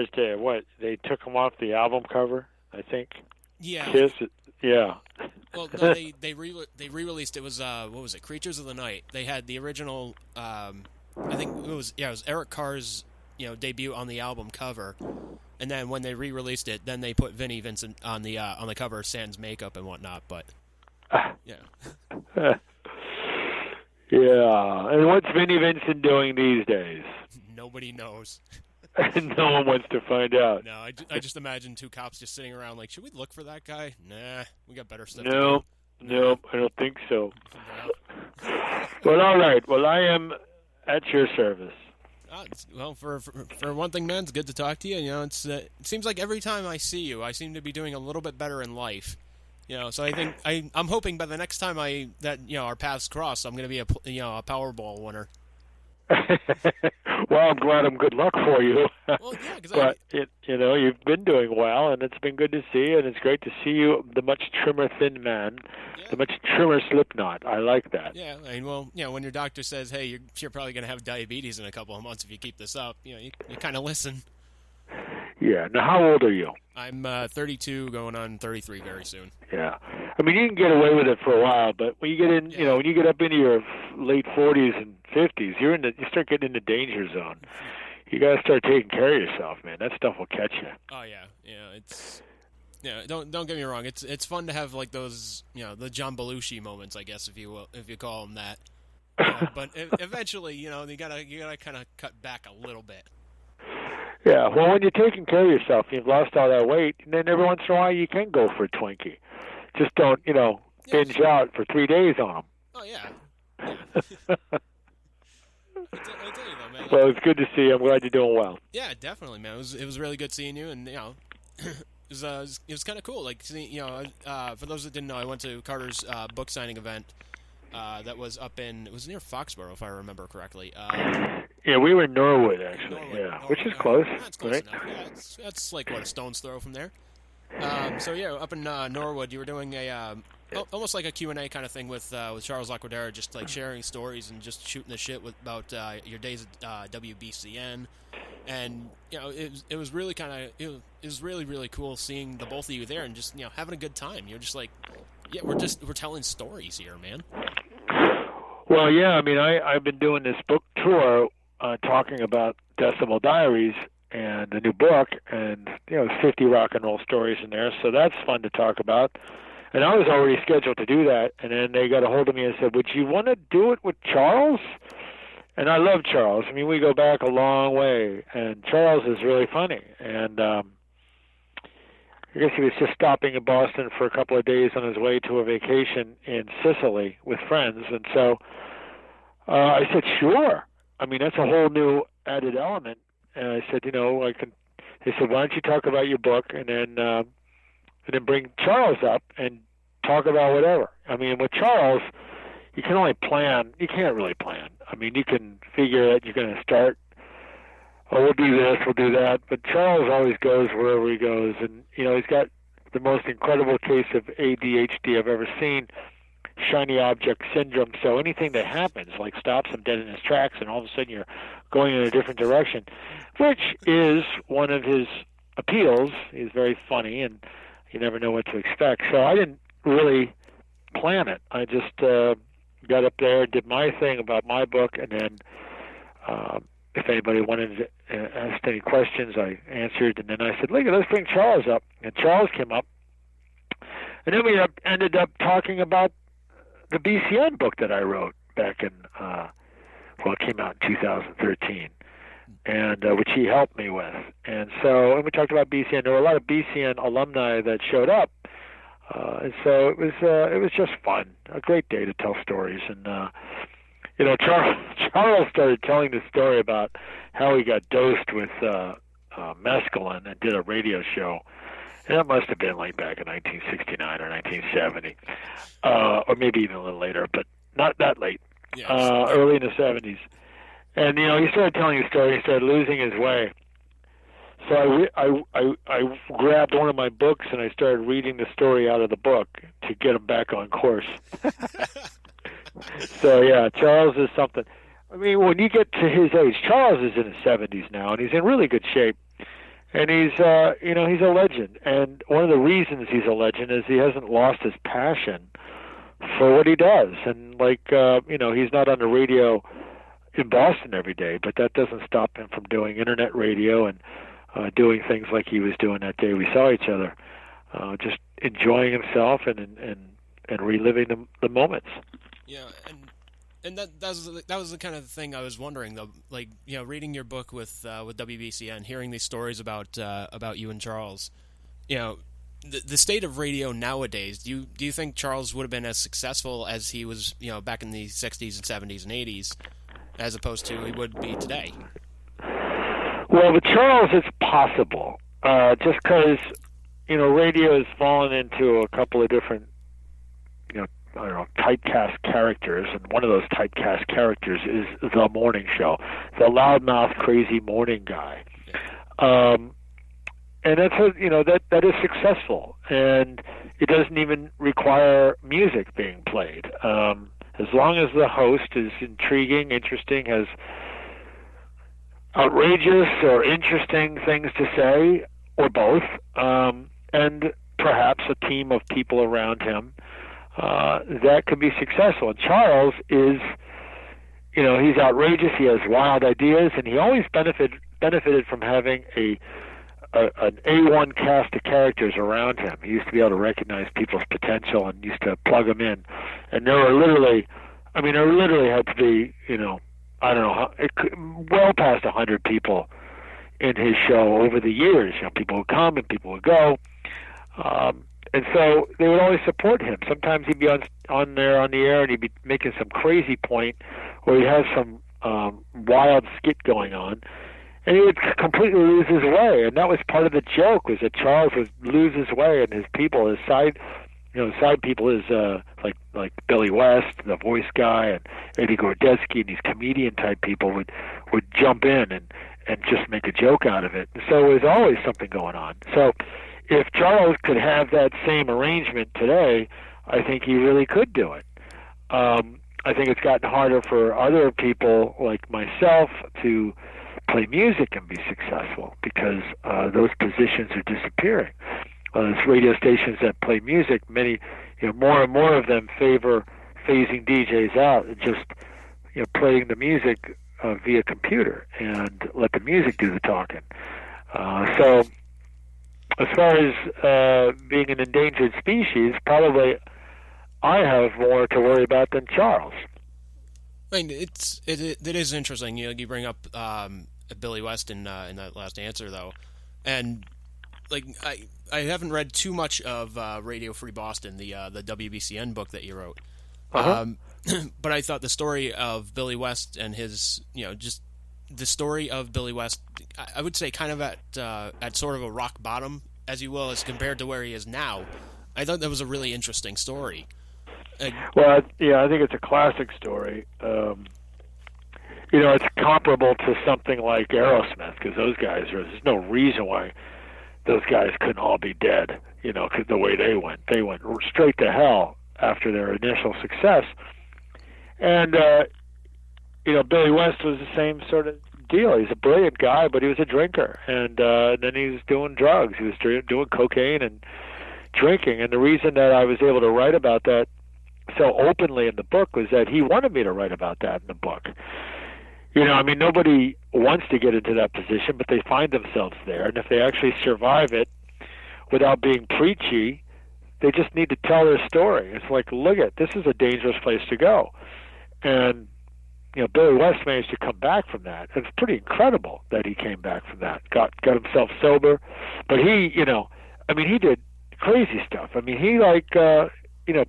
surprised what they took him off the album cover. I think. Yeah. Kiss. Yeah. Well, no, they re-released. It was what was it? Creatures of the Night. They had the original. I think it was Eric Carr's debut on the album cover, and then when they re-released it, then they put Vinnie Vincent on the cover, sans makeup and whatnot. But yeah. Yeah. And what's Vinnie Vincent doing these days? Nobody knows. No one wants to find out. No, I just imagine two cops just sitting around like, should we look for that guy? Nah, we got better stuff to do. No, I don't think so. No. Well, all right. Well, I am at your service. Well, for one thing, man, it's good to talk to you. It seems like every time I see you, I seem to be doing a little bit better in life. So I think I'm hoping by the next time our paths cross, I'm going to be a Powerball winner. Well, I'm glad I'm good luck for you. Well, yeah, but you've been doing well, and it's been good to see you, and it's great to see you, the much trimmer thin man, the much trimmer Slipknot. I like that. Yeah, when your doctor says, hey, you're probably going to have diabetes in a couple of months if you keep this up, you kind of listen. Yeah. Now, how old are you? I'm 32, going on 33 very soon. Yeah. I mean, you can get away with it for a while, but when you get in, when you get up into your late 40s and 50s, you start getting in the danger zone. You got to start taking care of yourself, man. That stuff will catch you. Oh yeah, it's Don't get me wrong. It's fun to have like those the John Belushi moments, I guess, if you call them that. But eventually, you gotta kind of cut back a little bit. Yeah, well, when you're taking care of yourself, you've lost all that weight, and then every once in a while you can go for a Twinkie. Just don't, binge out for 3 days on them. Oh, yeah. I'll tell you though, man. Well, it's good to see you. I'm glad you're doing well. Yeah, definitely, man. It was really good seeing you, and, it was kind of cool. Like, for those that didn't know, I went to Carter's book signing event that was it was near Foxborough, if I remember correctly. Yeah, we were in Norwood, actually. Norwood, which is close. That's close right? enough. Yeah, that's like, a stone's throw from there. So, up in Norwood, you were doing almost like a Q&A kind of thing with Charles Laquadara, just like sharing stories and just shooting the shit about your days at WBCN. And, it was really it was really, really cool seeing the both of you there and just, having a good time. You're just like, yeah, we're telling stories here, man. Well, yeah, I mean, I've been doing this book tour talking about Decibel Diaries and the new book, and, there's 50 rock and roll stories in there, so that's fun to talk about. And I was already scheduled to do that, and then they got a hold of me and said, would you want to do it with Charles? And I love Charles. I mean, we go back a long way, and Charles is really funny. And I guess he was just stopping in Boston for a couple of days on his way to a vacation in Sicily with friends, and so I said, sure. I mean, that's a whole new added element. And I said, I can. They said, why don't you talk about your book and then bring Charles up and talk about whatever. I mean, with Charles, you can only plan. You can't really plan. I mean, you can figure that you're going to start. Oh, we'll do this, we'll do that. But Charles always goes wherever he goes, and he's got the most incredible case of ADHD I've ever seen. Shiny object syndrome. So anything that happens, like, stops him dead in his tracks, and all of a sudden you're going in a different direction, which is one of his appeals. He's very funny, and you never know what to expect. So I didn't really plan it. I just got up there, did my thing about my book, and then if anybody wanted to ask any questions, I answered. And then I said, look, let's bring Charles up. And Charles came up. And then we ended up talking about the BCN book that I wrote back in, it came out in 2013, and which he helped me with. And we talked about BCN. There were a lot of BCN alumni that showed up, and so it was just fun, a great day to tell stories. And Charles started telling the story about how he got dosed with mescaline and did a radio show. And that must have been like back in 1969 or 1970, or maybe even a little later, but not that late. Early in the 70s. And he started telling a story. He started losing his way. So I grabbed one of my books and I started reading the story out of the book to get him back on course. So yeah, Charles is something. I mean, when you get to his age, Charles is in his 70s now, and he's in really good shape. And he's he's a legend. And one of the reasons he's a legend is he hasn't lost his passion for what he does. And he's not on the radio in Boston every day, but that doesn't stop him from doing internet radio and doing things like he was doing that day we saw each other, just enjoying himself and reliving the moments. Yeah, and that was the kind of thing I was wondering though. Like, reading your book with WBCN, hearing these stories about you and Charles, the state of radio nowadays. Do you think Charles would have been as successful as he was, back in the 60s and 70s and 80s, as opposed to he would be today? Well, with Charles, it's possible, just because radio has fallen into a couple of different, typecast characters, and one of those typecast characters is the morning show, the loudmouth, crazy morning guy, and that's that is successful, and it doesn't even require music being played, as long as the host is intriguing, interesting, has outrageous or interesting things to say, or both, and perhaps a team of people around him, that could be successful. And Charles is, he's outrageous, he has wild ideas, and he always benefited from having an A1 cast of characters around him. He used to be able to recognize people's potential and used to plug them in. And there literally had to be, I don't know, well past 100 people in his show over the years. People would come and people would go. And so they would always support him. Sometimes he'd be on the air and he'd be making some crazy point, or he'd have some wild skit going on, and he would completely lose his way. And that was part of the joke, was that Charles would lose his way, and his people, his side people, is like Billy West, the voice guy, and Eddie Gordetsky, and these comedian type people would jump in and just make a joke out of it. So there was always something going on. So if Charles could have that same arrangement today, I think he really could do it. I think it's gotten harder for other people like myself to play music and be successful, because those positions are disappearing. Those radio stations that play music, many, more and more of them favor phasing DJs out and just, playing the music via computer and let the music do the talking. So as far as being an endangered species, probably I have more to worry about than Charles. I mean, it is interesting. You bring up Billy West in that last answer, though, and I haven't read too much of Radio Free Boston, the WBCN book that you wrote. Uh-huh. But I thought the story of Billy West and his, just the story of Billy West, I would say kind of at sort of a rock bottom, as you will, as compared to where he is now. I thought that was a really interesting story. Well, yeah, I think it's a classic story. It's comparable to something like Aerosmith, because those guys, there's no reason why those guys couldn't all be dead, because the way they went straight to hell after their initial success. And, Billy West was the same sort of deal. He's a brilliant guy, but he was a drinker. And then he was doing drugs. He was doing cocaine and drinking. And the reason that I was able to write about that so openly in the book was that he wanted me to write about that in the book. Nobody wants to get into that position, but they find themselves there. And if they actually survive it without being preachy, they just need to tell their story. It's like, look this is a dangerous place to go. And, Billy West managed to come back from that. It's pretty incredible that he came back from that, got himself sober. But he, he did crazy stuff. He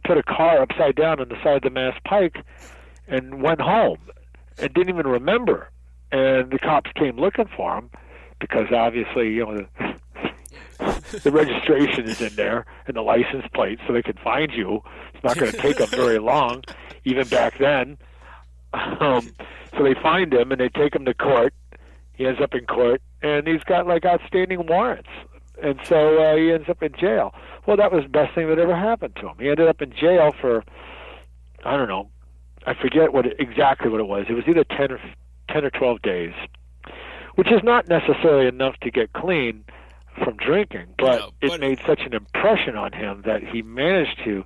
put a car upside down on the side of the Mass Pike and went home and didn't even remember. And the cops came looking for him because obviously, the registration is in there and the license plate, so they can find you. It's not going to take them very long, even back then. So they find him and they take him to court. He ends up in court, and he's got outstanding warrants. And so he ends up in jail. Well, that was the best thing that ever happened to him. He ended up in jail for, I don't know, I forget exactly what it was. It was either 10 or 12 days. which is not necessarily enough to get clean from drinking, but it made such an impression on him that he managed to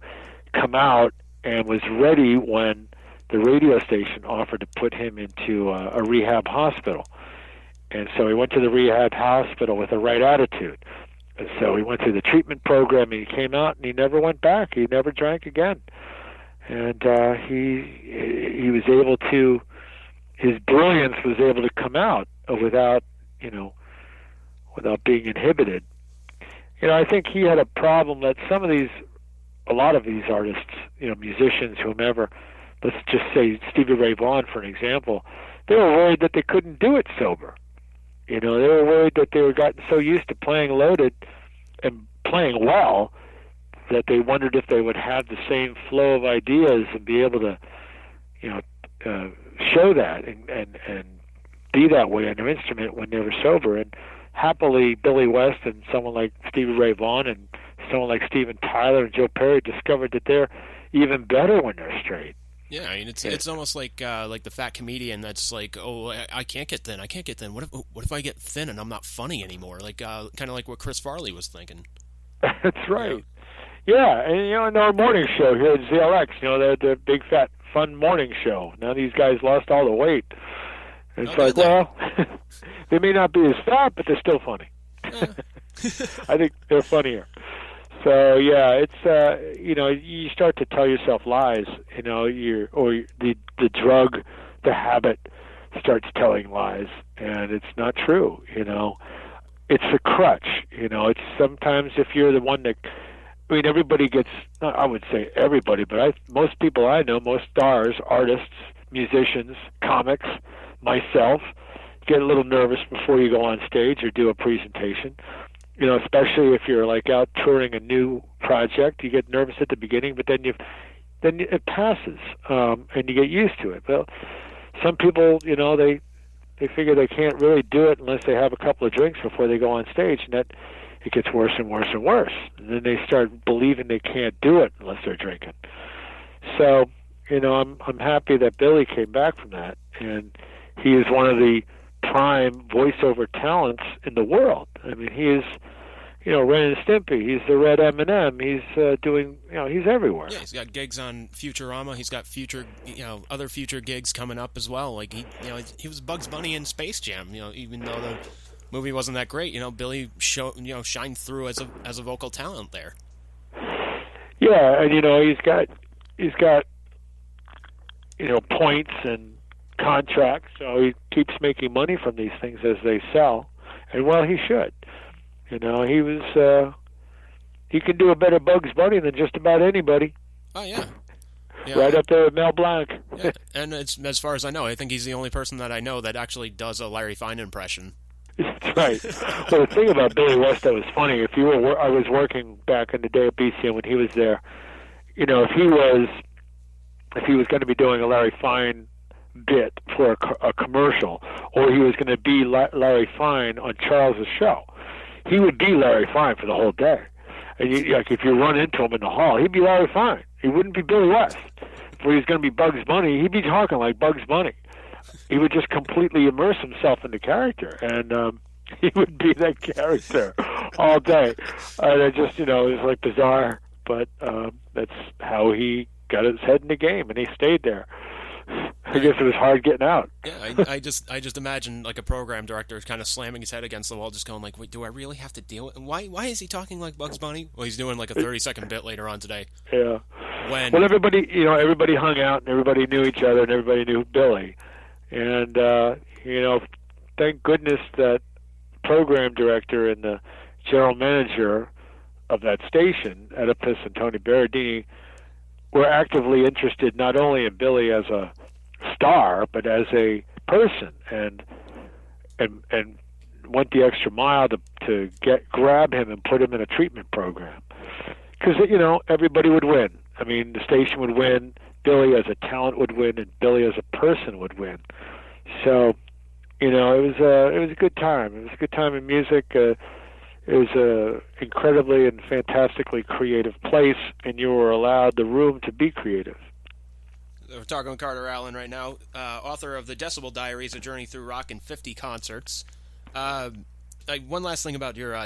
come out and was ready when the radio station offered to put him into a rehab hospital. And so he went to the rehab hospital with the right attitude. And so he went through the treatment program, and he came out, and he never went back. He never drank again. And he was able to, his brilliance was able to come out without being inhibited. I think he had a problem that a lot of these artists, musicians, whomever, let's just say Stevie Ray Vaughan, for an example, they were worried that they couldn't do it sober. They were worried that they were gotten so used to playing loaded and playing well that they wondered if they would have the same flow of ideas and be able to, show that and be that way on their instrument when they were sober. And happily, Billy West and someone like Stevie Ray Vaughan and someone like Steven Tyler and Joe Perry discovered that they're even better when they're straight. Yeah, I mean, it's almost like the fat comedian that's like, oh, I can't get thin. What if I get thin and I'm not funny anymore? Like kind of like what Chris Farley was thinking. That's right. Yeah, and in our morning show here at ZLX, they're the big fat fun morning show. Now these guys lost all the weight. And it's they may not be as fat, but they're still funny. I think they're funnier. So yeah, it's you start to tell yourself lies. The drug, the habit, starts telling lies, and it's not true. It's a crutch. It's sometimes if you're the one that, everybody gets. I would say everybody, but most people I know, most stars, artists, musicians, comics, myself, get a little nervous before you go on stage or do a presentation. Especially if you're like out touring a new project, you get nervous at the beginning, but then it passes, and you get used to it. Well, some people, they figure they can't really do it unless they have a couple of drinks before they go on stage, and that it gets worse and worse and worse. And then they start believing they can't do it unless they're drinking. So, I'm happy that Billy came back from that, and he is one of the prime voiceover talents in the world. I mean, he is, Ren and Stimpy. He's the Red M&M. He's doing, he's everywhere. Yeah, he's got gigs on Futurama. He's got other future gigs coming up as well. Like he was Bugs Bunny in Space Jam. Even though the movie wasn't that great, Billy shined through as a vocal talent there. Yeah, and he's got points and contracts, so he keeps making money from these things as they sell, and well, he should. He can do a better Bugs Bunny than just about anybody. Oh yeah, right up there with Mel Blanc. Yeah. And it's, as far as I know, I think he's the only person that I know that actually does a Larry Fine impression. That's right. Well, the thing about Billy West that was funny, I was working back in the day at BCN when he was there. If he was going to be doing a Larry Fine bit for a commercial, or he was going to be Larry Fine on Charles's show, he would be Larry Fine for the whole day. And if you run into him in the hall, he'd be Larry Fine. He wouldn't be Billy West. If he was going to be Bugs Bunny, he'd be talking like Bugs Bunny. He would just completely immerse himself in the character, and he would be that character all day. And it just, it was like bizarre, but that's how he got his head in the game, and he stayed there. I guess it was hard getting out. Yeah, I just imagine like a program director kind of slamming his head against the wall, just going like, "Wait, do I really have to deal with? Why is he talking like Bugs Bunny?" Well, he's doing like a 30-second bit later on today. Yeah. Well, everybody hung out and everybody knew each other and everybody knew Billy, and thank goodness that program director and the general manager of that station, Oedipus and Tony Berardini, were actively interested not only in Billy as a star, but as a person, and went the extra mile to grab him and put him in a treatment program. Because everybody would win. I mean, the station would win, Billy as a talent would win, and Billy as a person would win. So, it was a good time. It was a good time in music. It was a incredibly and fantastically creative place, and you were allowed the room to be creative. We're talking with Carter Allen right now, author of the Decibel Diaries, A Journey Through Rock and 50 Concerts. Like one last thing about your